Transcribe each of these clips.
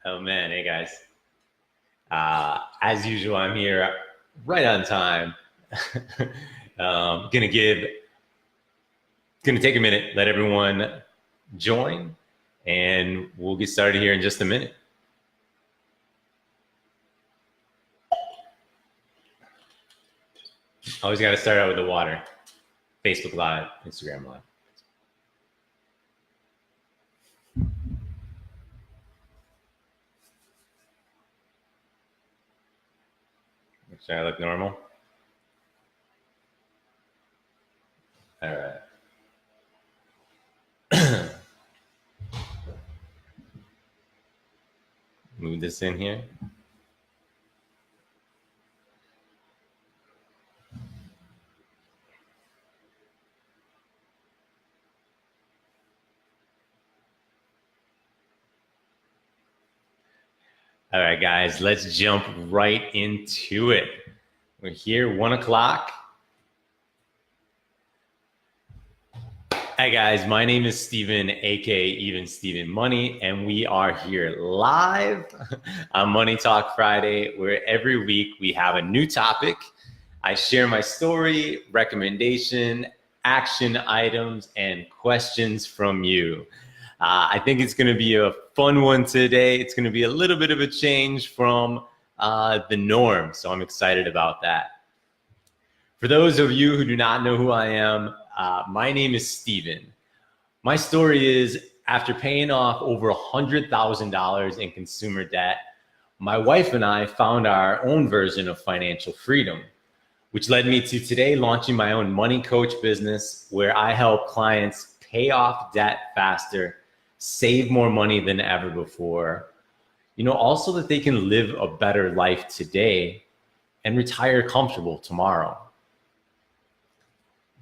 Oh man, hey guys. As usual, I'm here right on time. Gonna take a minute, let everyone join, and we'll get started here in just a minute. Always got to start out with the water. Facebook Live, Instagram Live. Should I look normal? All right. Move this in here. All right, guys, let's jump right into it. We're here, 1 o'clock. Hi guys, my name is Steven, aka Even Steven Money, and we are here live on Money Talk Friday, where every week we have a new topic. I share my story, recommendation, action items, and questions from you. I think it's going to be a fun one today. It's going to be a little bit of a change from the norm, so I'm excited about that. For those of you who do not know who I am, my name is Steven. My story is, after paying off over $100,000 in consumer debt, my wife and I found our own version of financial freedom, which led me to today launching my own money coach business, where I help clients pay off debt faster, save more money than ever before, also that they can live a better life today and retire comfortable tomorrow.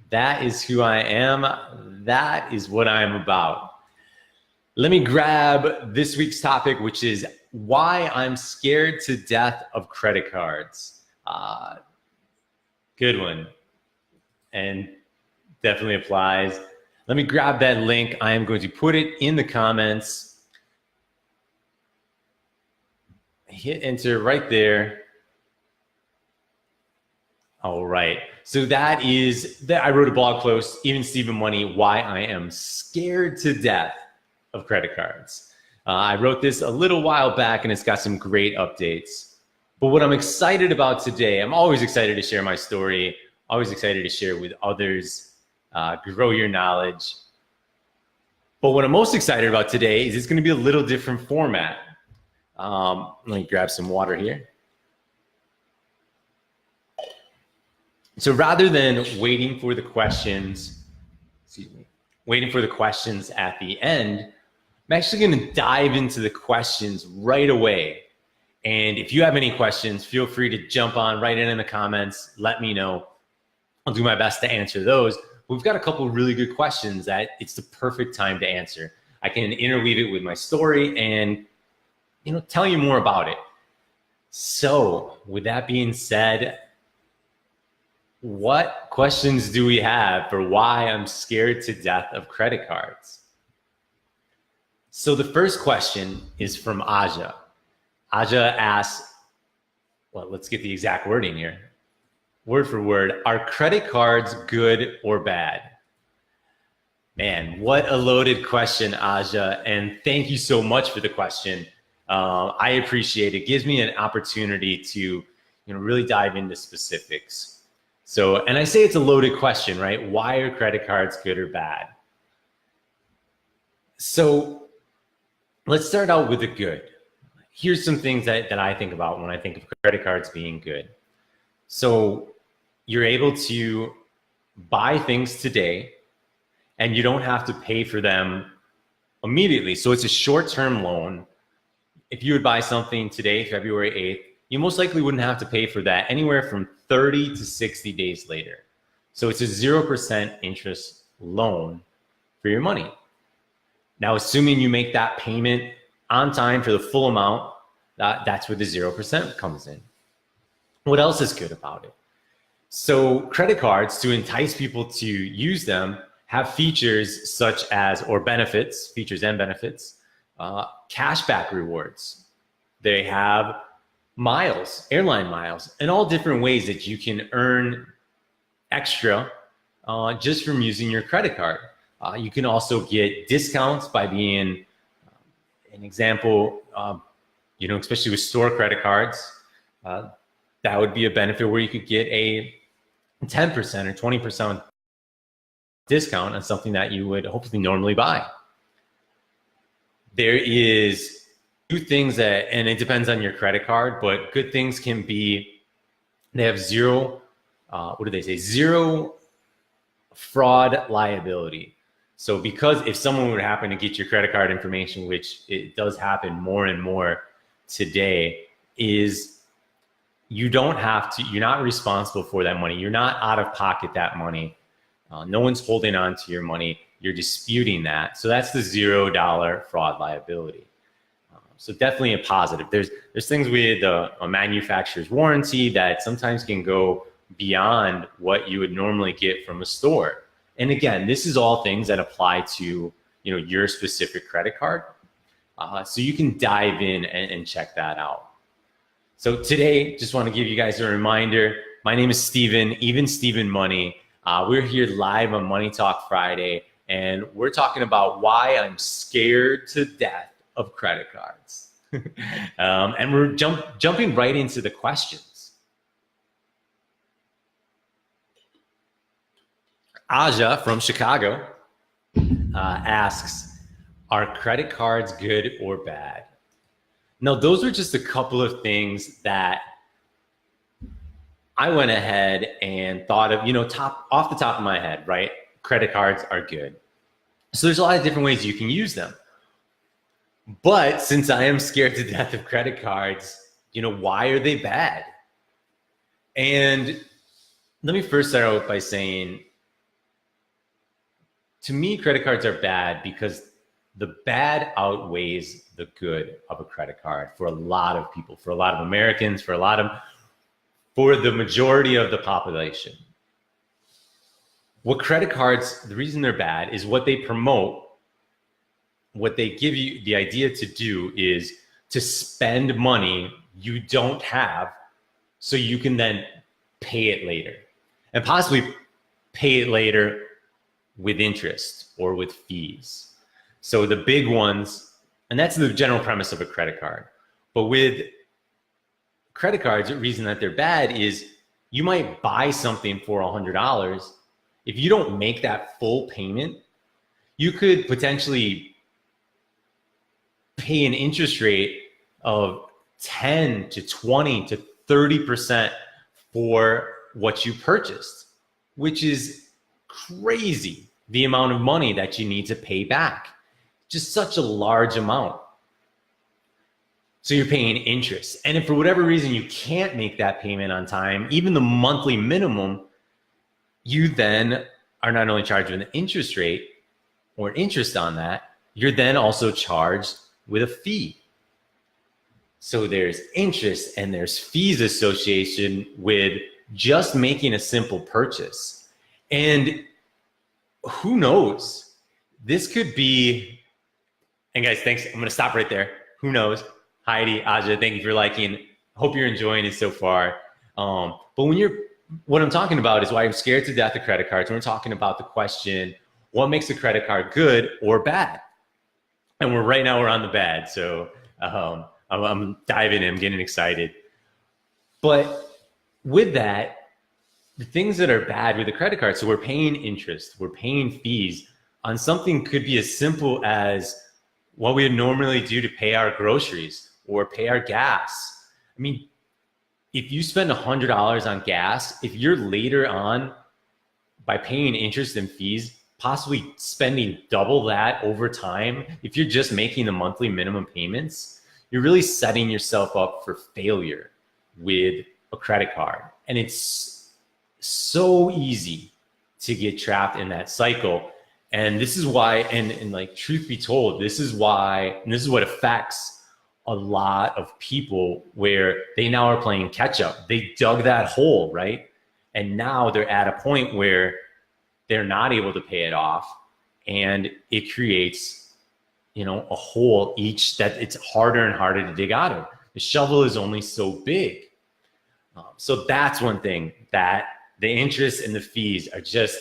That is who I am. That is what I'm about. Let me grab this week's topic, which is why I'm scared to death of credit cards. Good one. And definitely applies. Let me grab that link. I am going to put it in the comments. Hit enter right there. All right. So that I wrote a blog post, Even Steven Money, why I am scared to death of credit cards. I wrote this a little while back, and it's got some great updates. But what I'm excited about today, I'm always excited to share my story, always excited to share with others, grow your knowledge. But what I'm most excited about today is it's going to be a little different format. Let me grab some water here. So rather than waiting for the questions at the end, I'm actually going to dive into the questions right away. And if you have any questions, feel free to jump on right in the comments. Let me know. I'll do my best to answer those. We've got a couple of really good questions that it's the perfect time to answer. I can interweave it with my story and tell you more about it. So with that being said, what questions do we have for why I'm scared to death of credit cards? So the first question is from Aja. Aja asks, well, let's get the exact wording here. Word for word, are credit cards good or bad? Man, what a loaded question, Aja. And thank you so much for the question. I appreciate it. It gives me an opportunity to really dive into specifics. So, and I say it's a loaded question, right? Why are credit cards good or bad? So let's start out with the good. Here's some things that I think about when I think of credit cards being good. So you're able to buy things today and you don't have to pay for them immediately. So it's a short-term loan. If you would buy something today, February 8th, you most likely wouldn't have to pay for that anywhere from 30 to 60 days later. So it's a 0% interest loan for your money. Now, assuming you make that payment on time for the full amount, that's where the 0% comes in. What else is good about it? So credit cards, to entice people to use them, have features such as, or benefits, features and benefits, cashback rewards. They have miles, airline miles, and all different ways that you can earn extra just from using your credit card. You can also get discounts by being an example, especially with store credit cards. That would be a benefit where you could get a 10% or 20% discount on something that you would hopefully normally buy. There is two things that, and it depends on your credit card, but good things can be, they have zero, what do they say? Zero fraud liability. So because if someone would happen to get your credit card information, which it does happen more and more today, is you don't have to, you're not responsible for that money. You're not out of pocket that money. No one's holding on to your money. You're disputing that. So that's the $0 fraud liability. So definitely a positive. There's things with a manufacturer's warranty that sometimes can go beyond what you would normally get from a store. And again, this is all things that apply to your specific credit card. So you can dive in and check that out. So today, just want to give you guys a reminder. My name is Steven, Even Steven Money. We're here live on Money Talk Friday, and we're talking about why I'm scared to death of credit cards. And we're jumping right into the questions. Aja from Chicago asks, are credit cards good or bad? Now, those are just a couple of things that I went ahead and thought of, off the top of my head, right? Credit cards are good. So there's a lot of different ways you can use them. But since I am scared to death of credit cards, why are they bad? And let me first start out by saying, to me, credit cards are bad because the bad outweighs the good of a credit card for a lot of people, for a lot of Americans, for the majority of the population. What credit cards, the reason they're bad is what they promote, what they give you the idea to do is to spend money you don't have so you can then pay it later, and possibly pay it later with interest or with fees. So the big ones, and that's the general premise of a credit card. But with credit cards, the reason that they're bad is you might buy something for $100. If you don't make that full payment, you could potentially pay an interest rate of 10 to 20 to 30% for what you purchased, which is crazy, the amount of money that you need to pay back. Just such a large amount. So you're paying interest. And if for whatever reason you can't make that payment on time, even the monthly minimum, you then are not only charged with an interest rate or interest on that, you're then also charged with a fee. So there's interest and there's fees associated with just making a simple purchase. And who knows? This could be, and guys, thanks. I'm going to stop right there. Who knows? Heidi, Aja, thank you for liking. Hope you're enjoying it so far. But what I'm talking about is why I'm scared to death of credit cards. When we're talking about the question, what makes a credit card good or bad? And right now we're on the bad. So I'm diving in, I'm getting excited. But with that, the things that are bad with the credit card, so we're paying interest, we're paying fees on something could be as simple as what we would normally do to pay our groceries or pay our gas. I mean, if you spend $100 on gas, if you're later on by paying interest and fees, possibly spending double that over time, if you're just making the monthly minimum payments, you're really setting yourself up for failure with a credit card. And it's so easy to get trapped in that cycle. And this is why, and like truth be told, this is why, and this is what affects a lot of people where they now are playing catch up. They dug that hole, right? And now they're at a point where they're not able to pay it off, and it creates, a hole each that it's harder and harder to dig out of. The shovel is only so big. So that's one thing, that the interest and the fees are just,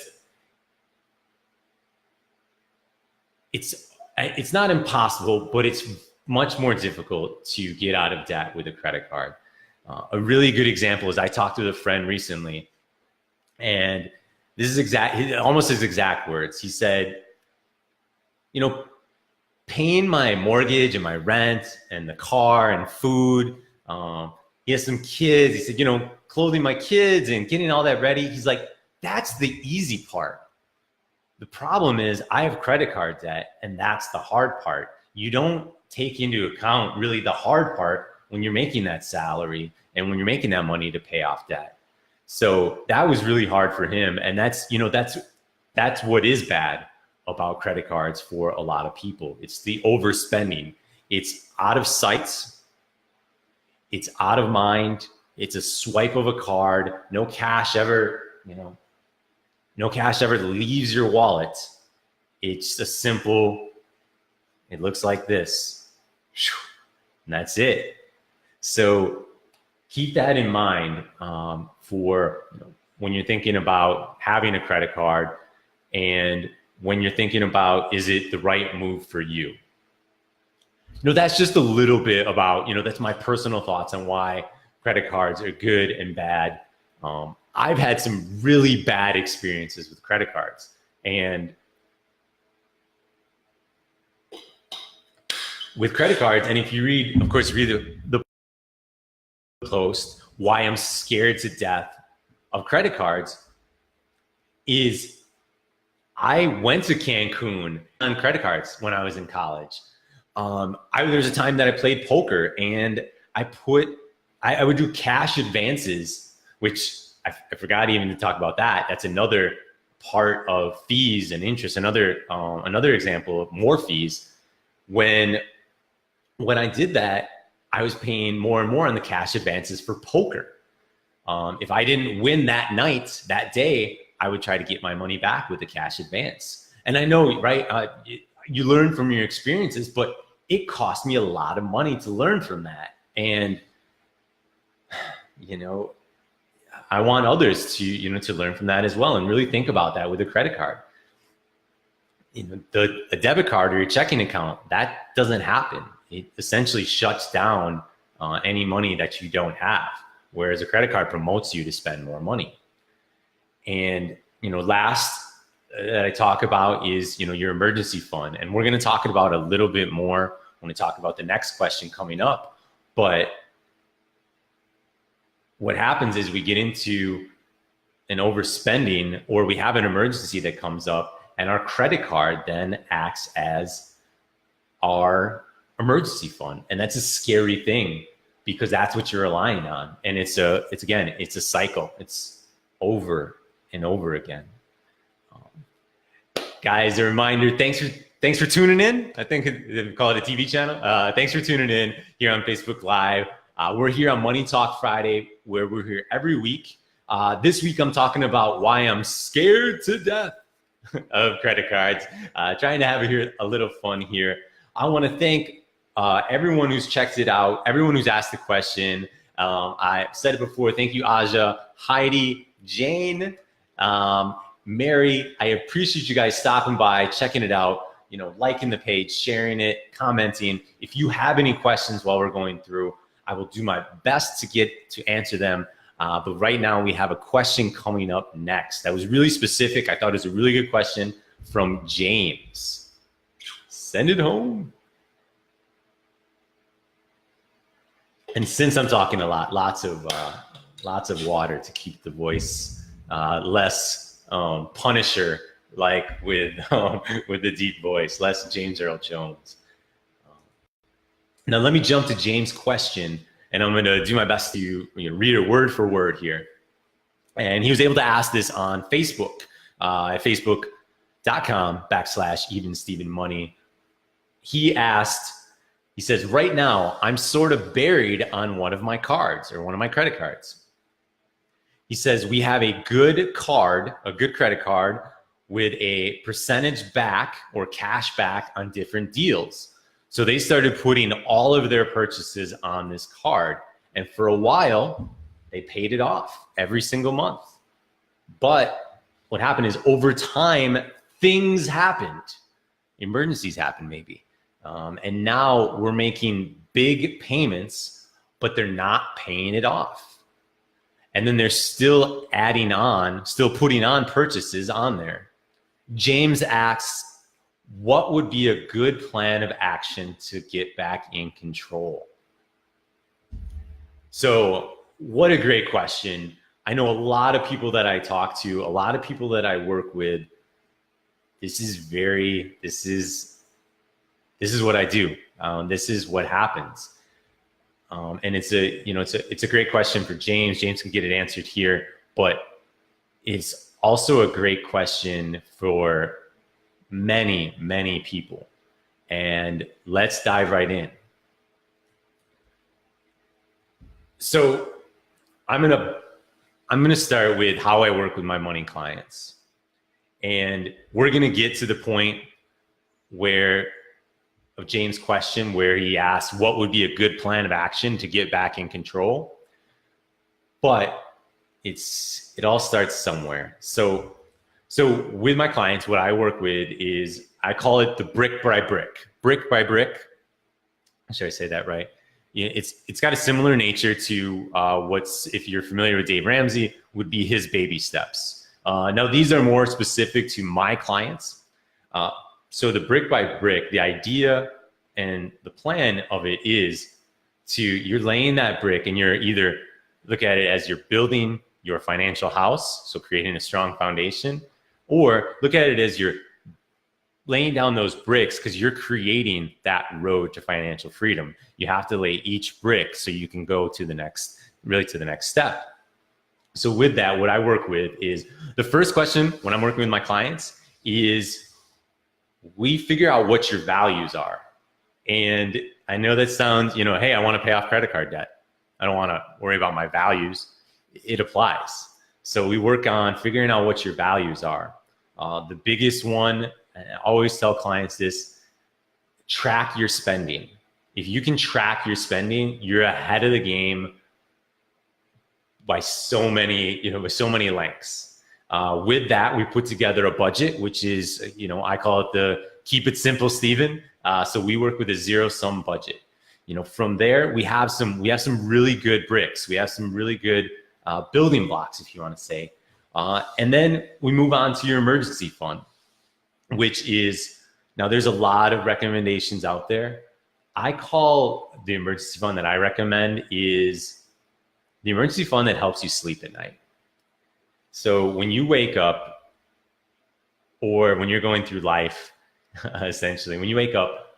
it's not impossible, but it's much more difficult to get out of debt with a credit card. A really good example is I talked with a friend recently, and this is almost his exact words. He said, paying my mortgage and my rent and the car and food. He has some kids. He said, clothing my kids and getting all that ready. He's like, that's the easy part. The problem is I have credit card debt, and that's the hard part. You don't take into account really the hard part when you're making that salary and when you're making that money to pay off debt. So that was really hard for him. And that's what is bad about credit cards for a lot of people. It's the overspending. It's out of sight. It's out of mind. It's a swipe of a card. No cash ever leaves your wallet. It's a simple, it looks like this. And that's it. So keep that in mind for when you're thinking about having a credit card, and when you're thinking about, is it the right move for you? That's just a little bit about, that's my personal thoughts on why credit cards are good and bad. I've had some really bad experiences with credit cards, and and if you read the post, why I'm scared to death of credit cards, is I went to Cancun on credit cards when I was in college. There was a time that I played poker, and I would do cash advances, which I forgot even to talk about that. That's another part of fees and interest. Another example of more fees. When I did that, I was paying more and more on the cash advances for poker. If I didn't win that night, that day, I would try to get my money back with the cash advance. And I know, right? You learn from your experiences, but it cost me a lot of money to learn from that. And, I want others to learn from that as well, and really think about that with a credit card. A debit card or your checking account, that doesn't happen. It essentially shuts down any money that you don't have, whereas a credit card promotes you to spend more money. And, last that I talk about is, your emergency fund. And we're going to talk about a little bit more when we talk about the next question coming up. But what happens is we get into an overspending, or we have an emergency that comes up, and our credit card then acts as our emergency fund. And that's a scary thing, because that's what you're relying on. And it's a cycle. It's over and over again. Guys, a reminder, thanks for tuning in. I think they call it a TV channel. Thanks for tuning in here on Facebook Live. We're here on Money Talk Friday, where we're here every week. This week, I'm talking about why I'm scared to death of credit cards. Trying to have a little fun here. I want to thank everyone who's checked it out, everyone who's asked the question. I said it before. Thank you, Aja, Heidi, Jane, Mary. I appreciate you guys stopping by, checking it out, liking the page, sharing it, commenting. If you have any questions while we're going through, I will do my best to answer them. But right now we have a question coming up next that was really specific. I thought it was a really good question from James. Send it home. And since I'm talking a lot, lots of water to keep the voice less Punisher, like with the deep voice, less James Earl Jones. Now let me jump to James' question, and I'm going to do my best to read it word for word here. And he was able to ask this on Facebook, at facebook.com/evenstevenmoney. He says, right now, I'm sort of buried on one of my cards, or one of my credit cards. He says, we have a good credit card with a percentage back or cash back on different deals. So they started putting all of their purchases on this card. And for a while, they paid it off every single month. But what happened is over time, things happened. Emergencies happened maybe. And now we're making big payments, but they're not paying it off. And then they're still adding on, still putting on purchases on there. James asks, what would be a good plan of action to get back in control? So what a great question. I know a lot of people that I talk to, a lot of people that I work with, this is what I do. This is what happens. And it's a great question for James. James can get it answered here, but it's also a great question for many, many people. And let's dive right in. So I'm gonna start with how I work with my money clients. And we're gonna get to the point of James' question where he asked what would be a good plan of action to get back in control. But it all starts somewhere. So with my clients, what I work with is, I call it the brick by brick. Should I say that right? It's got a similar nature to if you're familiar with Dave Ramsey, would be his baby steps. Now these are more specific to my clients. So the brick by brick, the idea and the plan of it is you're laying that brick, and you're either look at it as you're building your financial house, so creating a strong foundation, or look at it as you're laying down those bricks because you're creating that road to financial freedom. You have to lay each brick so you can go to the next step. So with that, what I work with is, the first question when I'm working with my clients is, we figure out what your values are. And I know that sounds, hey, I want to pay off credit card debt. I don't want to worry about my values. It applies. So we work on figuring out what your values are. The biggest one, I always tell clients this, track your spending. If you can track your spending, you're ahead of the game by so many lengths. With that, we put together a budget, which is, I call it the keep it simple, Steven. So we work with a zero-sum budget. From there, we have some really good bricks. We have some really good building blocks, if you want to say. And then we move on to your emergency fund, which is, now there's a lot of recommendations out there. I call the emergency fund that I recommend is the emergency fund that helps you sleep at night. So when you wake up, or when you're going through life, essentially, when you wake up,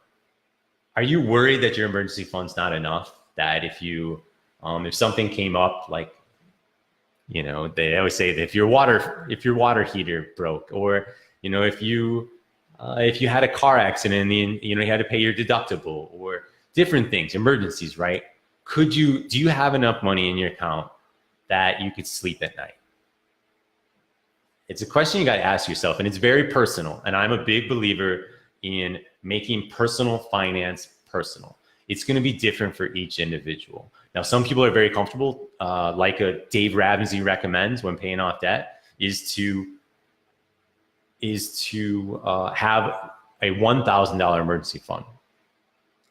are you worried that your emergency fund's not enough? That if something came up, like, they always say that if your water heater broke, or, if you had a car accident and, you had to pay your deductible, or different things, emergencies, right? Do you have enough money in your account that you could sleep at night? It's a question you got to ask yourself, and it's very personal. And I'm a big believer in making personal finance personal. It's going to be different for each individual. Now, some people are very comfortable, like Dave Ramsey recommends when paying off debt, is to have a $1,000 emergency fund.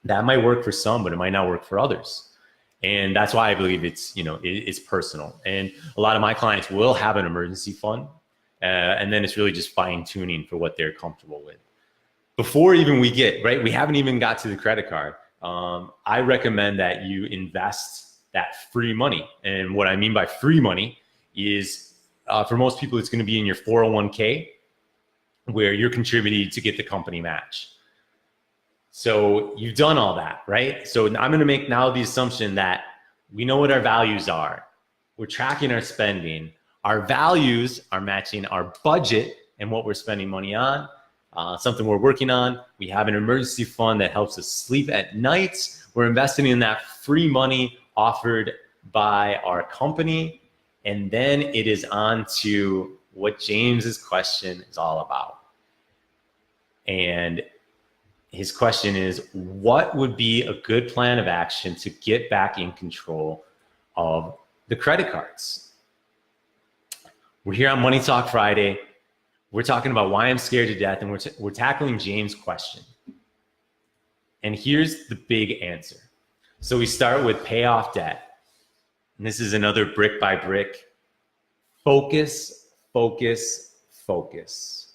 That might work for some, but it might not work for others. And that's why I believe it's personal. And a lot of my clients will have an emergency fund, and then it's really just fine tuning for what they're comfortable with. Before even we haven't even got to the credit card. I recommend that you invest that free money. And what I mean by free money is, for most people, it's going to be in your 401k, where you're contributing to get the company match. So you've done all that, right? So I'm going to make now the assumption that we know what our values are. We're tracking our spending. Our values are matching our budget and what we're spending money on. Something we're working on. We have an emergency fund that helps us sleep at night. We're investing in that free money offered by our company. And then it is on to what James's question is all about. And his question is, what would be a good plan of action to get back in control of the credit cards? We're here on Money Talk Friday. We're talking about why I'm scared to death, and we're tackling James' question. And here's the big answer. So we start with pay off debt. And this is another brick by brick. Focus, focus, focus.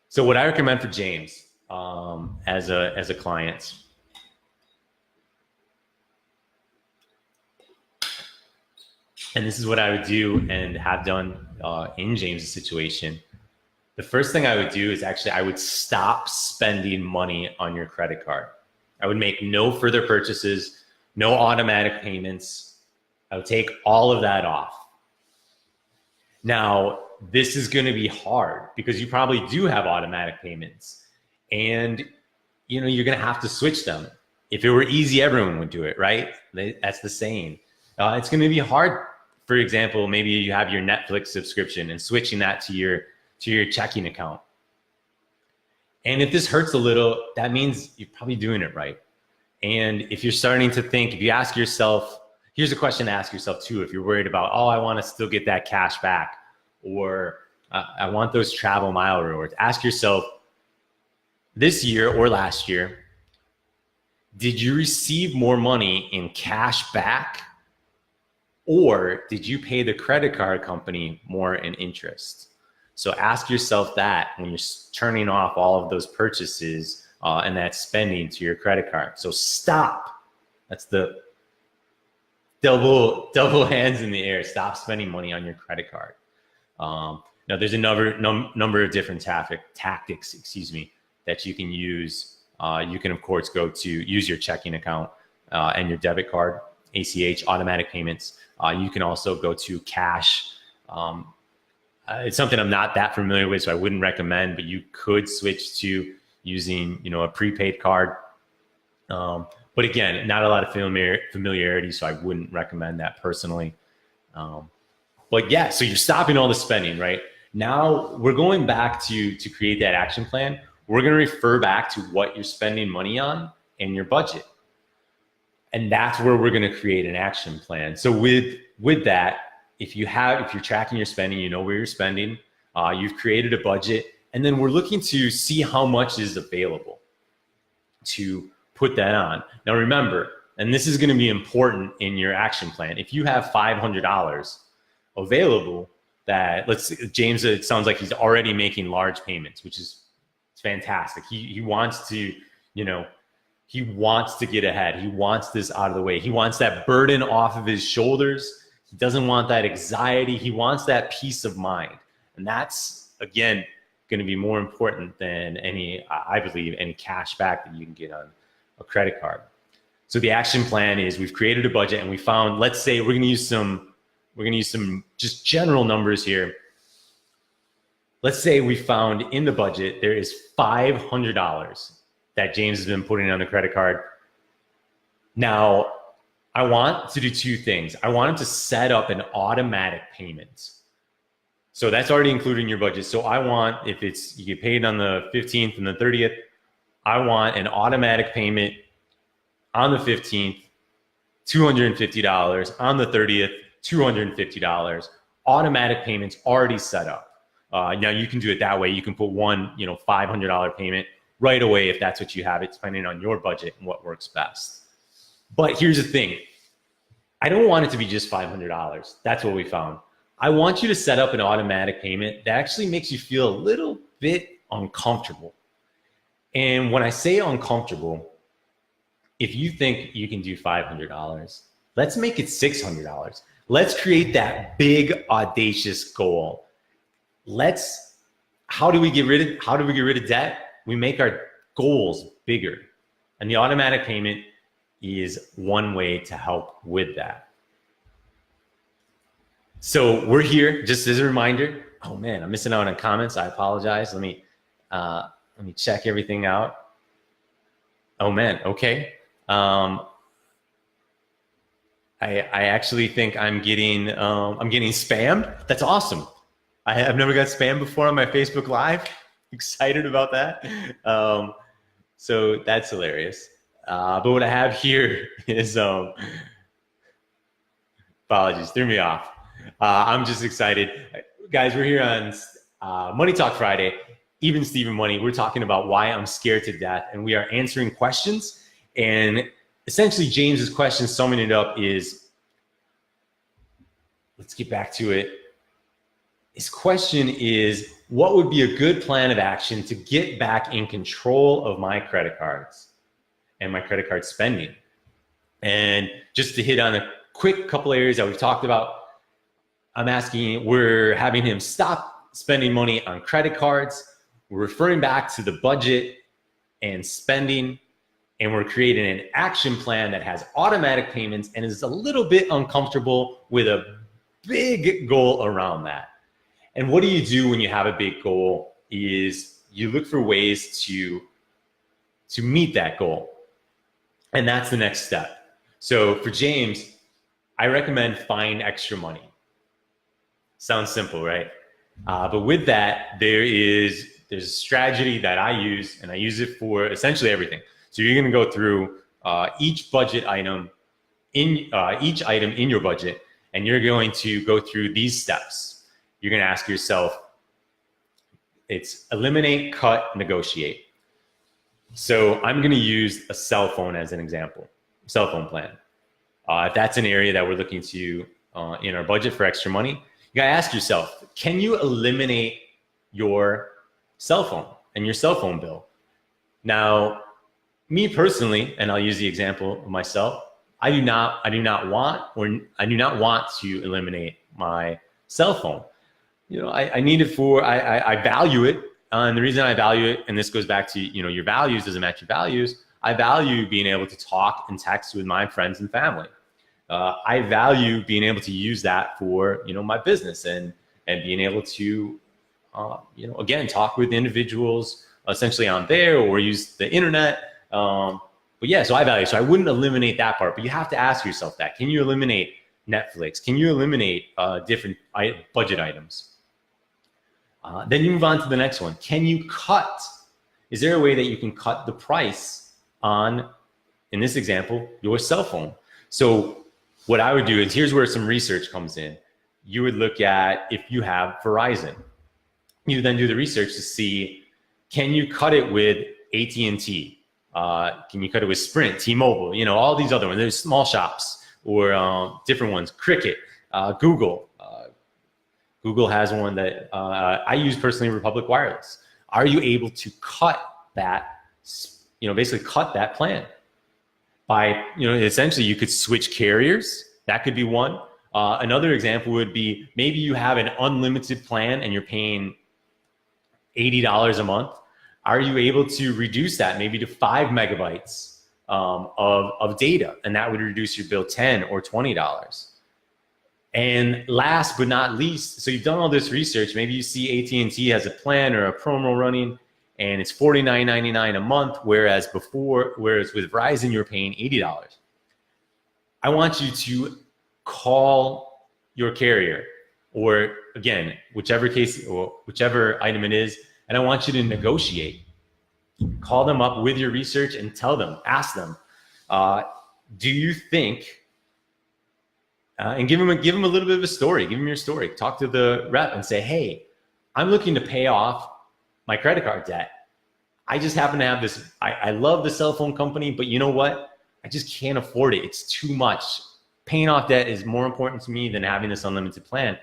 So what I recommend for James as a client, and this is what I would do and have done in James's situation. The first thing I would do is actually I would stop spending money on your credit card. I would make no further purchases, no automatic payments. I would take all of that off. Now, this is going to be hard because you probably do have automatic payments, and you're going to have to switch them. If it were easy, everyone would do it, right? That's the saying. It's going to be hard. For example, maybe you have your Netflix subscription and switching that to your checking account. And if this hurts a little, that means you're probably doing it right. And if you're starting to think, if you ask yourself, here's a question to ask yourself too, if you're worried about, I want to still get that cash back, or I want those travel mile rewards. Ask yourself, this year or last year, did you receive more money in cash back, or did you pay the credit card company more in interest? So ask yourself that when you're turning off all of those purchases and that spending to your credit card. So stop. That's the double hands in the air. Stop spending money on your credit card. Now, there's a number of different tactics, that you can use. You can, of course, go to use your checking account and your debit card, ACH, automatic payments. You can also go to cash. It's something I'm not that familiar with, so I wouldn't recommend, but you could switch to using, a prepaid card. But again, not a lot of familiarity, so I wouldn't recommend that personally. But yeah, so you're stopping all the spending, right? Now we're going back to create that action plan. We're going to refer back to what you're spending money on and your budget. And that's where we're going to create an action plan. So with that, if you're tracking your spending, you know where you're spending, you've created a budget, and then we're looking to see how much is available to put that on. Now remember, and this is going to be important in your action plan, if you have $500 available, James, it sounds like he's already making large payments, which is fantastic. He wants to, he wants to get ahead. He wants this out of the way. He wants that burden off of his shoulders. He doesn't want that anxiety. He wants that peace of mind. And that's, again, going to be more important than I believe, any cash back that you can get on a credit card. So the action plan is we've created a budget, and we found, let's say we're going to use some just general numbers here. Let's say we found in the budget, there is $500 that James has been putting on the credit card. Now, I want to do two things. I want him to set up an automatic payment. So that's already included in your budget. So I want, if you get paid on the 15th and the 30th, I want an automatic payment on the 15th, $250, on the 30th, $250, automatic payments already set up. Now you can do it that way. You can put one, $500 payment right away if that's what you have, it depending on your budget and what works best. But here's the thing. I don't want it to be just $500. That's what we found. I want you to set up an automatic payment that actually makes you feel a little bit uncomfortable. And when I say uncomfortable, if you think you can do $500, let's make it $600. Let's create that big, audacious goal. How do we get rid of debt? We make our goals bigger. And the automatic payment is one way to help with that. So we're here, just as a reminder. Oh man, I'm missing out on comments. I apologize. Let me check everything out. Oh man, okay. I actually think I'm getting spammed. That's awesome. I've never got spammed before on my Facebook Live. Excited about that. So that's hilarious. But what I have here is apologies, threw me off. I'm just excited, guys. We're here on Money Talk Friday. Even Stephen Money. We're talking about why I'm scared to death, and we are answering questions. And essentially, James's question, summing it up, is, let's get back to it. His question is, what would be a good plan of action to get back in control of my credit cards and my credit card spending? And just to hit on a quick couple areas that we've talked about, we're having him stop spending money on credit cards. We're referring back to the budget and spending, and we're creating an action plan that has automatic payments and is a little bit uncomfortable with a big goal around that. And what do you do when you have a big goal is you look for ways to meet that goal. And that's the next step. So for James, I recommend find extra money. Sounds simple, right? But with that, there's a strategy that I use, and I use it for essentially everything. So you're going to go through each budget item in your budget, and you're going to go through these steps. You're going to ask yourself, it's eliminate, cut, negotiate. So I'm going to use a cell phone as an example, cell phone plan. If that's an area that we're looking to in our budget for extra money, you got to ask yourself, can you eliminate your cell phone and your cell phone bill? Now, me personally, and I'll use the example of myself, I do not want to eliminate my cell phone. You know, I need it for, I value it. And the reason I value it, and this goes back to, your values doesn't match your values. I value being able to talk and text with my friends and family. I value being able to use that for, my business and being able to, again, talk with individuals essentially on there or use the internet. But yeah, so I value, so I wouldn't eliminate that part, but you have to ask yourself that. Can you eliminate Netflix? Can you eliminate different budget items? Then you move on to the next one. Can you cut? Is there a way that you can cut the price on, in this example, your cell phone? So what I would do is, here's where some research comes in. You would look at, if you have Verizon, you then do the research to see, can you cut it with AT&T? Can you cut it with Sprint, T-Mobile, all these other ones. There's small shops or different ones, Cricket, Google. Google has one that I use personally, Republic Wireless. Are you able to cut that, basically cut that plan? By, essentially you could switch carriers. That could be one. Another example would be, maybe you have an unlimited plan and you're paying $80 a month. Are you able to reduce that maybe to 5 megabytes of data? And that would reduce your bill $10 or $20. And last but not least, so you've done all this research, maybe you see AT&T has a plan or a promo running and it's $49.99 a month, whereas with Verizon, you're paying $80. I want you to call your carrier, or again, whichever case or whichever item it is, and I want you to negotiate. Call them up with your research and ask them, do you think, and give them a little bit of a story, give them your story. Talk to the rep and say, hey, I'm looking to pay off my credit card debt. I just happen to have this, I love the cell phone company, but you know what? I just can't afford it. It's too much. Paying off debt is more important to me than having this unlimited plan.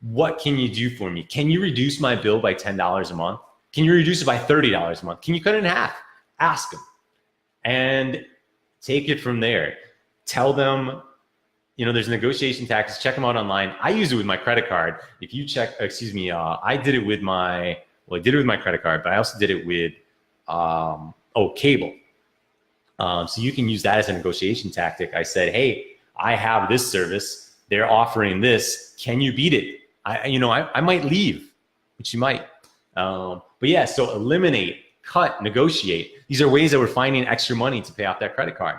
What can you do for me? Can you reduce my bill by $10 a month? Can you reduce it by $30 a month? Can you cut it in half? Ask them and take it from there. Tell them, there's negotiation tactics. Check them out online. I use it with my credit card. If you check, I did it with my credit card, but I also did it with, cable. So you can use that as a negotiation tactic. I said, hey, I have this service. They're offering this. Can you beat it? I might leave, which you might. But yeah, so eliminate, cut, negotiate. These are ways that we're finding extra money to pay off that credit card.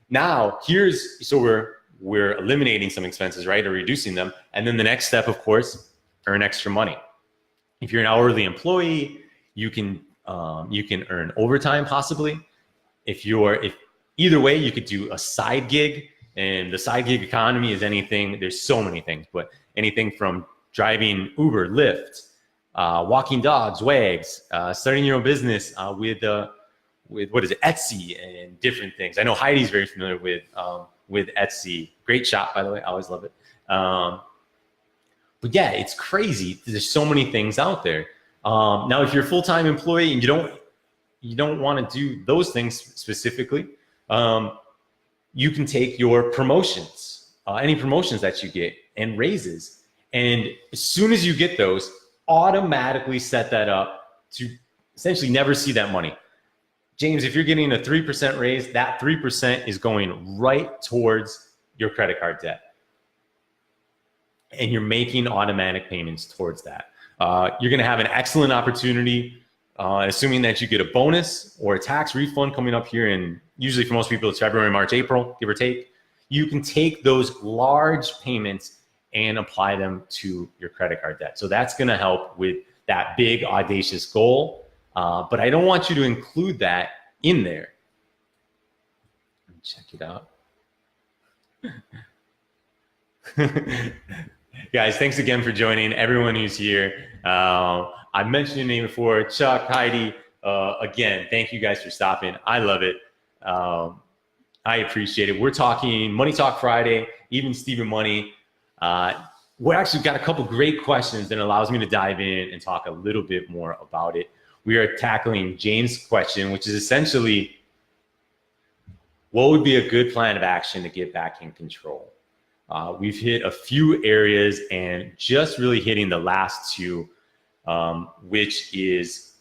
Now, we're we're eliminating some expenses, right, or reducing them. And then the next step, of course, earn extra money. If you're an hourly employee, you can earn overtime possibly. If either way, you could do a side gig, and the side gig economy is anything. There's so many things, but anything from driving Uber, Lyft, walking dogs, wags, starting your own business with what is it, Etsy, and different things. I know Heidi's very familiar with Etsy. Great shop, by the way. I always love it. But yeah, it's crazy. There's so many things out there. Now, if you're a full-time employee and you don't want to do those things specifically, you can take your promotions, any promotions that you get, and raises. And as soon as you get those, automatically set that up to essentially never see that money. James, if you're getting a 3% raise, that 3% is going right towards your credit card debt. And you're making automatic payments towards that. You're going to have an excellent opportunity, assuming that you get a bonus or a tax refund coming up here in, usually for most people, it's February, March, April, give or take. You can take those large payments and apply them to your credit card debt. So that's going to help with that big, audacious goal. But I don't want you to include that in there. Check it out. Guys, thanks again for joining. Everyone who's here. I mentioned your name before, Chuck, Heidi. Again, thank you guys for stopping. I love it. I appreciate it. We're talking Money Talk Friday, even Stephen Money. We actually got a couple great questions that allows me to dive in and talk a little bit more about it. We are tackling James' question, which is essentially, what would be a good plan of action to get back in control? We've hit a few areas and just really hitting the last two, which is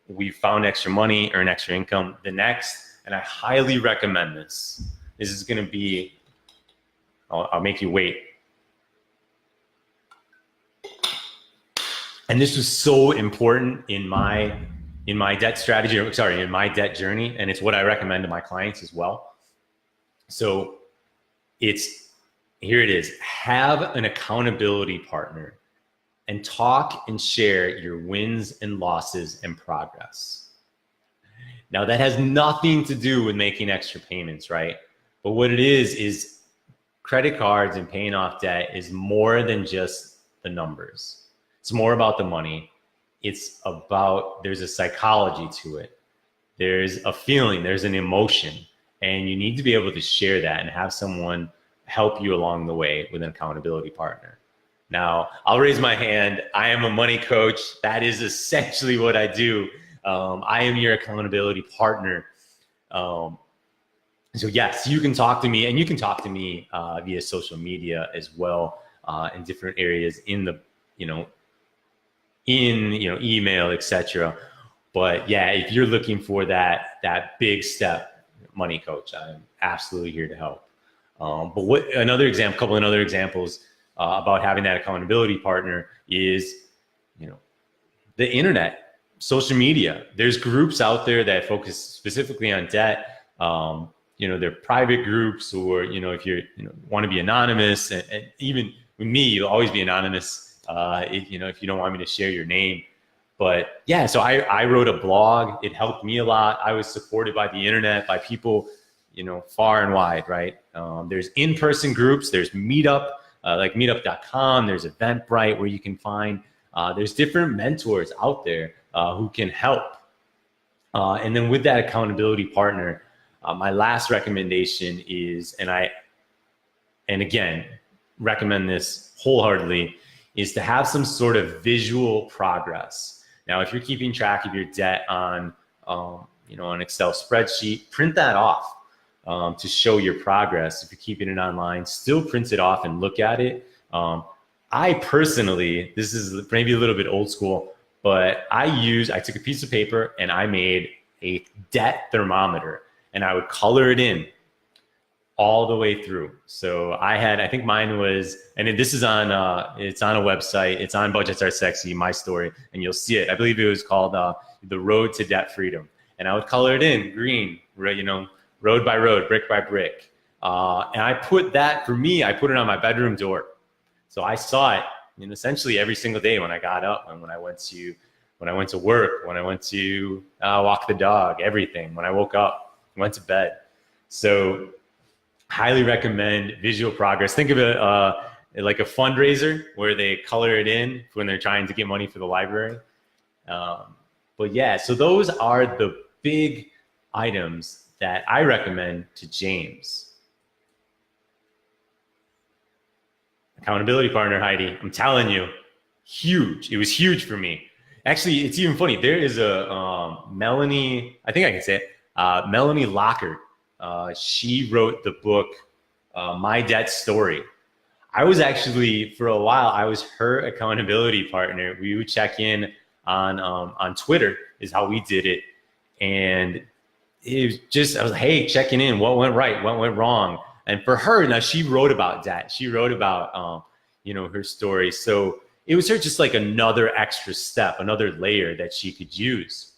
we found extra money, earn extra income. The next, and I highly recommend this. This is going to be, I'll make you wait. And this was so important in my debt strategy, or sorry, in my debt journey. And it's what I recommend to my clients as well. So here it is. Have an accountability partner and talk and share your wins and losses and progress. Now, that has nothing to do with making extra payments, right? But what it is credit cards and paying off debt is more than just the numbers. It's more about the money. It's about, there's a psychology to it. There's a feeling, there's an emotion, and you need to be able to share that and have someone help you along the way with an accountability partner. Now, I'll raise my hand. I am a money coach. That is essentially what I do. I am your accountability partner. So yes, you can talk to me, and you can talk to me via social media as well, in different areas in the, email, etc. But yeah, if you're looking for that big step, money coach, I'm absolutely here to help. But couple of other examples about having that accountability partner is, the internet, social media. There's groups out there that focus specifically on debt. They're private groups, or if you want to be anonymous, and even with me, you'll always be anonymous. If you don't want me to share your name. But yeah, so I wrote a blog. It helped me a lot. I was supported by the internet, by people, far and wide, right? There's in-person groups, there's Meetup, like meetup.com, there's Eventbrite where you can find, there's different mentors out there who can help. And then with that accountability partner, my last recommendation is, and again, recommend this wholeheartedly, is to have some sort of visual progress. Now, if you're keeping track of your debt on, an Excel spreadsheet, print that off to show your progress. If you're keeping it online, still print it off and look at it. I personally, this is maybe a little bit old school, but I took a piece of paper and I made a debt thermometer, and I would color it in all the way through. So I think mine was, and this is on, it's on a website. It's on Budgets Are Sexy, my story, and you'll see it. I believe it was called The Road to Debt Freedom. And I would color it in green, road by road, brick by brick. And I put that, for me, I put it on my bedroom door. So I saw it, essentially every single day when I got up and when I went to work, when I went to walk the dog, everything, when I woke up, went to bed. So highly recommend visual progress. Think of it like a fundraiser where they color it in when they're trying to get money for the library. But yeah, so those are the big items that I recommend to James. Accountability partner, Heidi. I'm telling you, huge. It was huge for me. Actually, it's even funny. There is a Melanie, I think I can say it, Melanie Locker. She wrote the book, My Debt Story. I was actually, for a while, I was her accountability partner. We would check in on Twitter is how we did it. And it was just, I was like, hey, checking in, what went right, what went wrong. And for her, now she wrote about that. She wrote about, her story. So it was her just like another extra step, another layer that she could use.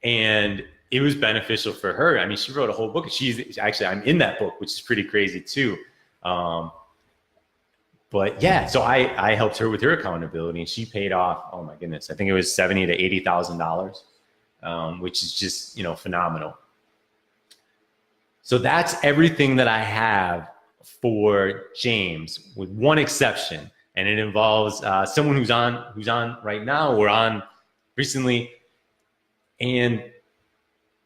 And it was beneficial for her. I mean, she wrote a whole book. She's actually, I'm in that book, which is pretty crazy too. But yeah, so I helped her with her accountability, and she paid off, oh my goodness, I think it was $70,000 to $80,000, which is just, phenomenal. So that's everything that I have for James, with one exception, and it involves someone who's on right now or on recently. And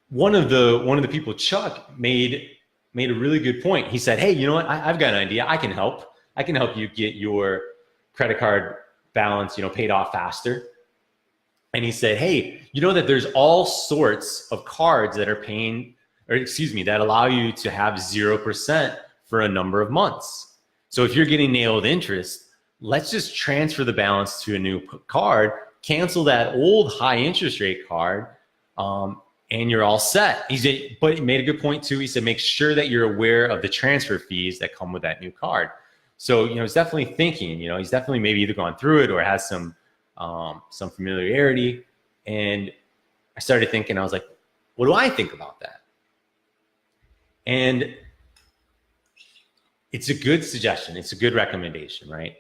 one of the people, Chuck, made a really good point. He said, hey, you know what? I've got an idea. I can help you get your credit card balance, paid off faster. And he said, hey, you know that there's all sorts of cards that are that allow you to have 0% for a number of months. So if you're getting nailed interest, let's just transfer the balance to a new card, cancel that old high interest rate card, and you're all set. He said, but he made a good point too. He said, make sure that you're aware of the transfer fees that come with that new card. So, he's definitely thinking, he's definitely maybe either gone through it or has some familiarity. And I started thinking, I was like, what do I think about that? And it's a good suggestion. It's a good recommendation, right?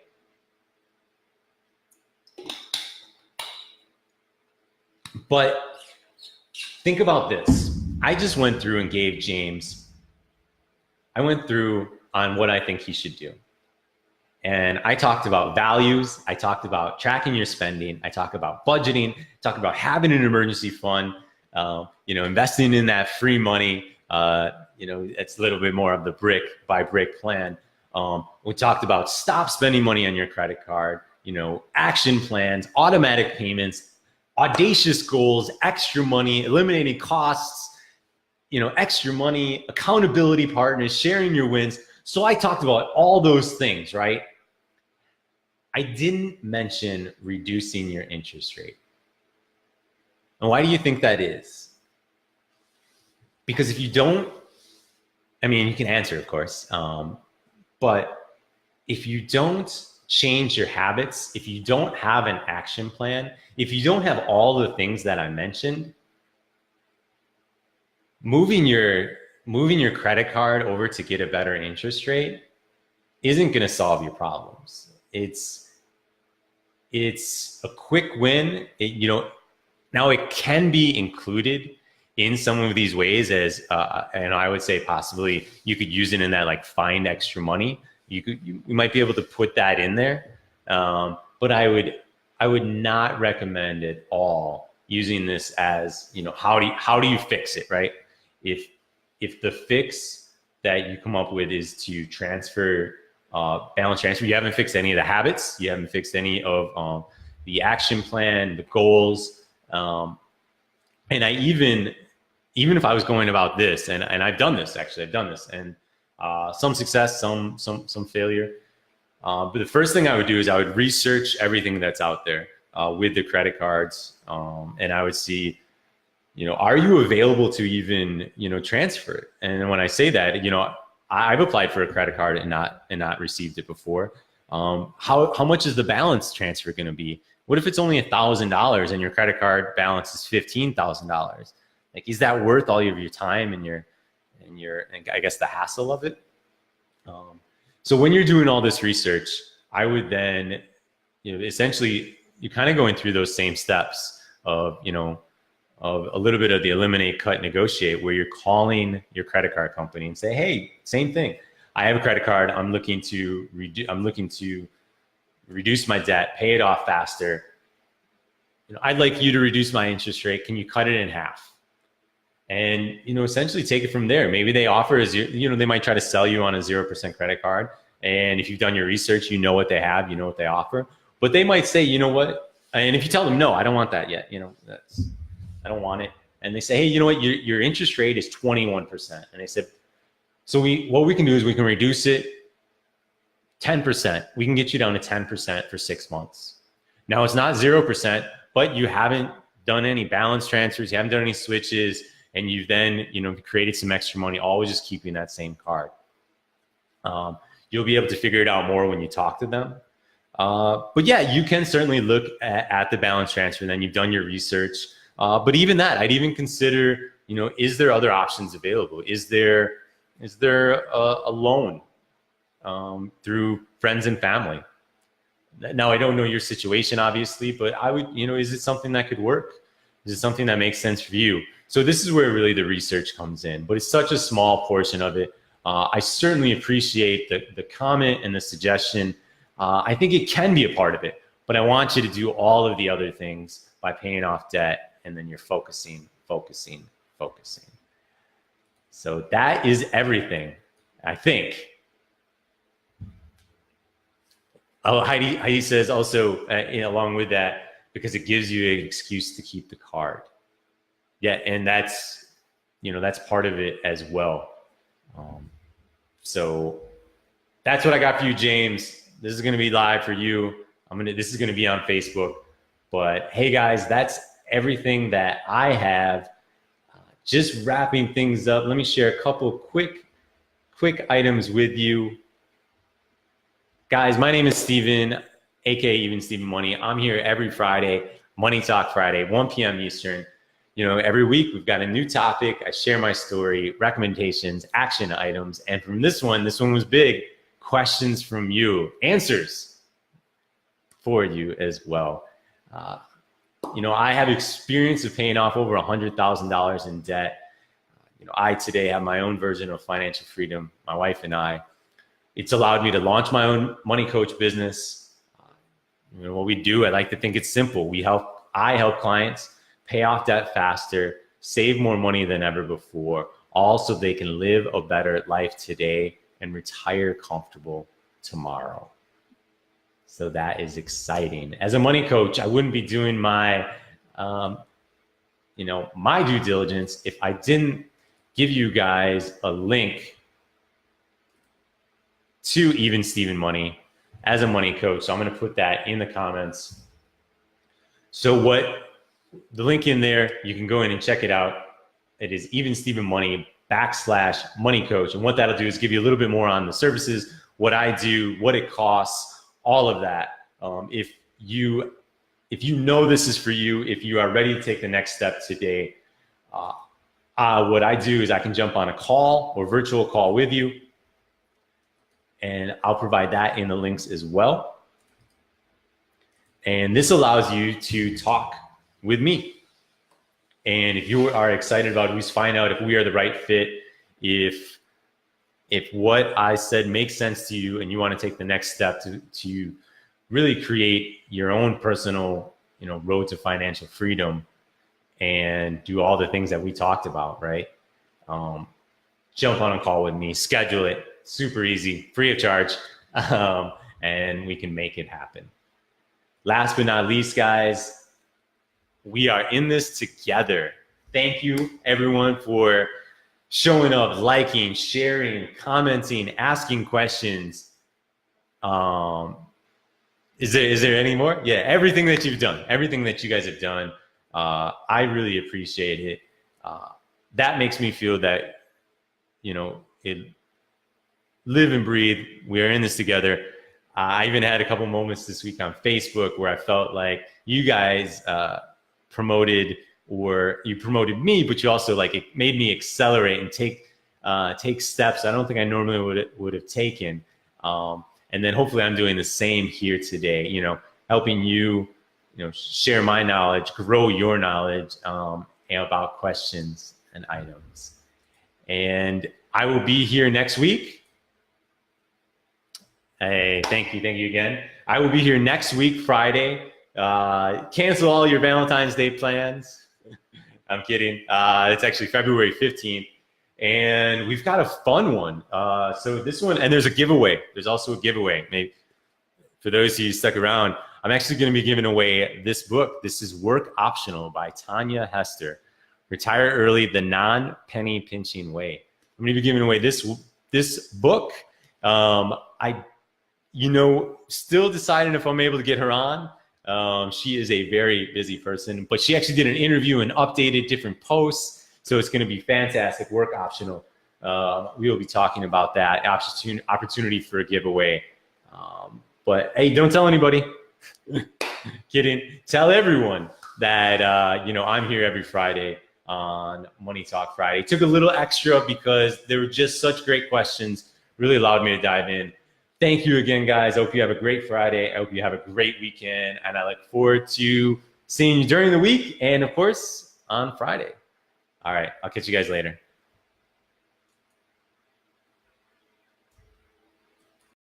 But think about this. I just went through and gave James, I went through on what I think he should do. And I talked about values. I talked about tracking your spending. I talked about budgeting, talked about having an emergency fund, investing in that free money. It's a little bit more of the brick by brick plan. We talked about stop spending money on your credit card, action plans, automatic payments, audacious goals, extra money, eliminating costs, extra money, accountability partners, sharing your wins. So I talked about all those things, right? I didn't mention reducing your interest rate. And why do you think that is? Because if you don't, you can answer, of course, but if you don't change your habits, if you don't have an action plan, if you don't have all the things that I mentioned, moving your credit card over to get a better interest rate isn't going to solve your problems. It's a quick win. Now it can be included in some of these ways as, and I would say possibly you could use it in that like find extra money. You might be able to put that in there. But I would not recommend at all using this as, how do you fix it, right? If the fix that you come up with is to transfer, balance transfer, you haven't fixed any of the habits, you haven't fixed any of the action plan, the goals. And I even if I was going about this, and I've done this, and some success, some failure. But the first thing I would do is I would research everything that's out there with the credit cards. And I would see, are you available to even, transfer it? And when I say that, I've applied for a credit card and not received it before. How much is the balance transfer going to be? What if it's only $1,000 and your credit card balance is $15,000? Like, is that worth all of your time and your and I guess the hassle of it. So when you're doing all this research, I would then, essentially you're kind of going through those same steps of, of a little bit of the eliminate, cut, negotiate, where you're calling your credit card company and say, hey, same thing. I have a credit card. I'm looking to reduce my debt, pay it off faster. I'd like you to reduce my interest rate. Can you cut it in half? And, essentially take it from there. Maybe they offer they might try to sell you on a 0% credit card. And if you've done your research, you know what they have, you know what they offer. But they might say, you know what? And if you tell them, no, I don't want that yet, I don't want it. And they say, hey, you know what? Your interest rate is 21%. And they said, so what we can do is we can reduce it 10%. We can get you down to 10% for 6 months. Now it's not 0%, but you haven't done any balance transfers. You haven't done any switches. And you've then, created some extra money, always just keeping that same card. You'll be able to figure it out more when you talk to them. But yeah, you can certainly look at the balance transfer, and then you've done your research. But even that, I'd even consider, is there other options available? Is there a loan through friends and family? Now, I don't know your situation, obviously, but I would, is it something that could work? Is it something that makes sense for you? So this is where really the research comes in, but it's such a small portion of it. I certainly appreciate the comment and the suggestion. I think it can be a part of it, but I want you to do all of the other things by paying off debt, and then you're focusing. So that is everything, I think. Oh, Heidi says also, along with that, because it gives you an excuse to keep the card. Yeah, and that's part of it as well. So that's what I got for you, James. This is going to be live for you. This is going to be on Facebook. But hey, guys, that's everything that I have. Just wrapping things up. Let me share a couple quick items with you. Guys, my name is Steven, aka Even Steven Money. I'm here every Friday, Money Talk Friday, 1 p.m. Eastern. Every week we've got a new topic. I share my story, recommendations, action items. And from this one was big. Questions from you, answers for you as well. I have experience of paying off over $100,000 in debt. I today have my own version of financial freedom, my wife and I. It's allowed me to launch my own money coach business. What we do, I like to think it's simple. I help clients pay off debt faster, save more money than ever before, all so they can live a better life today and retire comfortable tomorrow. So that is exciting. As a money coach, I wouldn't be doing my, my due diligence if I didn't give you guys a link to Even Steven Money as a money coach. So I'm going to put that in the comments. So the link in there, you can go in and check it out. It is Even Steven Money /money coach. And what that'll do is give you a little bit more on the services, what I do, what it costs, all of that. If you know this is for you, if you are ready to take the next step today, what I do is I can jump on a call or virtual call with you, and I'll provide that in the links as well. And this allows you to talk with me. And if you are excited about it, we find out if we are the right fit, if what I said makes sense to you and you want to take the next step to really create your own personal, road to financial freedom and do all the things that we talked about, right? Jump on a call with me, schedule it, super easy, free of charge, and we can make it happen. Last but not least, guys, we are in this together. Thank you, everyone, for showing up, liking, sharing, commenting, asking questions. Is there any more? Yeah, everything that you've done, everything that you guys have done, I really appreciate it. That makes me feel that, it live and breathe. We are in this together. I even had a couple moments this week on Facebook where I felt like you guys promoted me, but you also it made me accelerate and take take steps I don't think I normally would have taken. And then hopefully I'm doing the same here today, helping you, share my knowledge, grow your knowledge about questions and items. And I will be here next week. Hey, thank you again. I will be here next week, Friday. Cancel all your Valentine's Day plans. I'm kidding. It's actually February 15th. And we've got a fun one. So this one, and there's a giveaway. There's also a giveaway. Maybe for those of you stuck around, I'm actually going to be giving away this book. This is Work Optional by Tanya Hester. Retire Early, the Non-Penny Pinching Way. I'm going to be giving away this book. Still deciding if I'm able to get her on. She is a very busy person, but she actually did an interview and updated different posts. So it's going to be fantastic. Work Optional. We will be talking about that opportunity for a giveaway. But hey, don't tell anybody. Kidding. Tell everyone that I'm here every Friday on Money Talk Friday. Took a little extra because there were just such great questions. Really allowed me to dive in. Thank you again, guys. I hope you have a great Friday. I hope you have a great weekend, and I look forward to seeing you during the week and, of course, on Friday. All right, I'll catch you guys later.